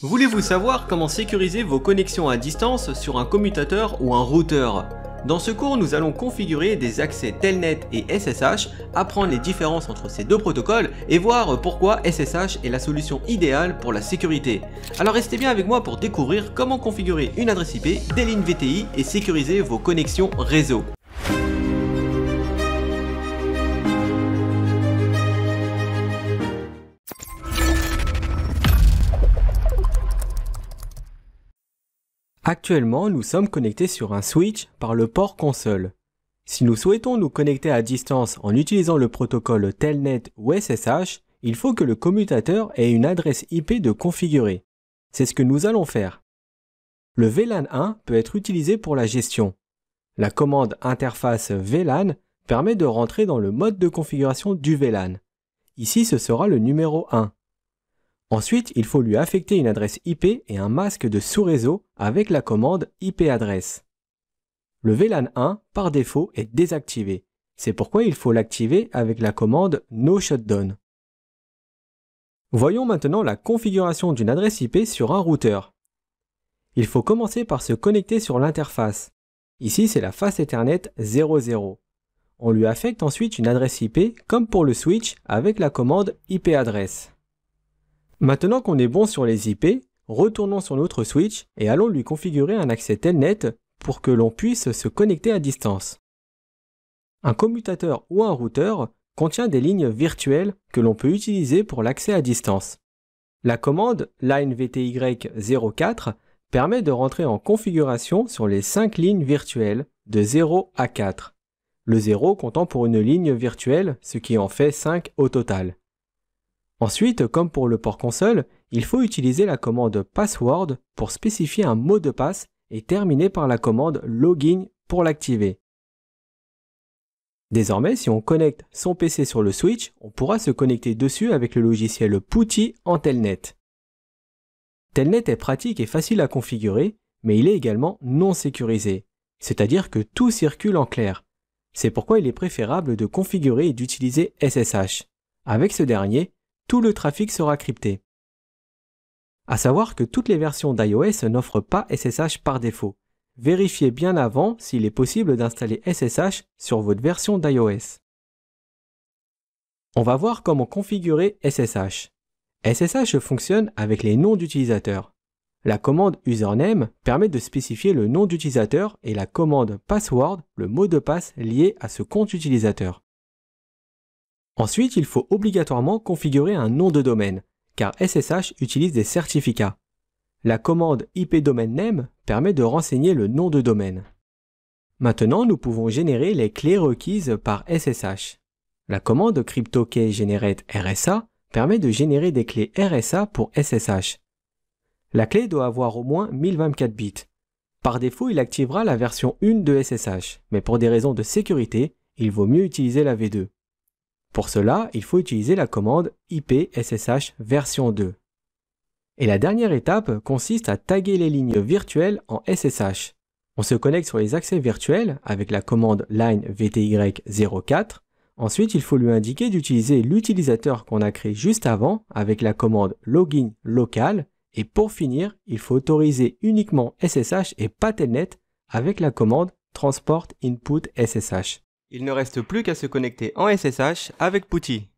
Voulez-vous savoir comment sécuriser vos connexions à distance sur un commutateur ou un routeur? Dans ce cours, nous allons configurer des accès Telnet et SSH, apprendre les différences entre ces deux protocoles et voir pourquoi SSH est la solution idéale pour la sécurité. Alors restez bien avec moi pour découvrir comment configurer une adresse IP, des lignes VTI et sécuriser vos connexions réseau. Actuellement, nous sommes connectés sur un switch par le port console. Si nous souhaitons nous connecter à distance en utilisant le protocole Telnet ou SSH, il faut que le commutateur ait une adresse IP de configurer. C'est ce que nous allons faire. Le VLAN 1 peut être utilisé pour la gestion. La commande interface VLAN permet de rentrer dans le mode de configuration du VLAN. Ici, ce sera le numéro 1. Ensuite, il faut lui affecter une adresse IP et un masque de sous-réseau avec la commande IP-adresse. Le VLAN 1, par défaut, est désactivé. C'est pourquoi il faut l'activer avec la commande No Shutdown. Voyons maintenant la configuration d'une adresse IP sur un routeur. Il faut commencer par se connecter sur l'interface. Ici, c'est la face Ethernet 00. On lui affecte ensuite une adresse IP comme pour le switch avec la commande IP-adresse. Maintenant qu'on est bon sur les IP, retournons sur notre switch et allons lui configurer un accès Telnet pour que l'on puisse se connecter à distance. Un commutateur ou un routeur contient des lignes virtuelles que l'on peut utiliser pour l'accès à distance. La commande linevty04 permet de rentrer en configuration sur les 5 lignes virtuelles de 0 à 4. Le 0 comptant pour une ligne virtuelle, ce qui en fait 5 au total. Ensuite, comme pour le port console, il faut utiliser la commande password pour spécifier un mot de passe et terminer par la commande login pour l'activer. Désormais, si on connecte son PC sur le switch, on pourra se connecter dessus avec le logiciel PuTTY en Telnet. Telnet est pratique et facile à configurer, mais il est également non sécurisé, c'est-à-dire que tout circule en clair. C'est pourquoi il est préférable de configurer et d'utiliser SSH. Avec ce dernier, tout le trafic sera crypté. À savoir que toutes les versions d'iOS n'offrent pas SSH par défaut. Vérifiez bien avant s'il est possible d'installer SSH sur votre version d'iOS. On va voir comment configurer SSH. SSH fonctionne avec les noms d'utilisateurs. La commande username permet de spécifier le nom d'utilisateur et la commande password, le mot de passe lié à ce compte utilisateur. Ensuite, il faut obligatoirement configurer un nom de domaine, car SSH utilise des certificats. La commande ipDomainName permet de renseigner le nom de domaine. Maintenant, nous pouvons générer les clés requises par SSH. La commande CryptoKeyGenerateRSA permet de générer des clés RSA pour SSH. La clé doit avoir au moins 1024 bits. Par défaut, il activera la version 1 de SSH, mais pour des raisons de sécurité, il vaut mieux utiliser la V2. Pour cela, il faut utiliser la commande IP-SSH version 2. Et la dernière étape consiste à taguer les lignes virtuelles en SSH. On se connecte sur les accès virtuels avec la commande linevty04. Ensuite, il faut lui indiquer d'utiliser l'utilisateur qu'on a créé juste avant avec la commande login local. Et pour finir, il faut autoriser uniquement SSH et pas Telnet avec la commande transport input SSH. Il ne reste plus qu'à se connecter en SSH avec PuTTY.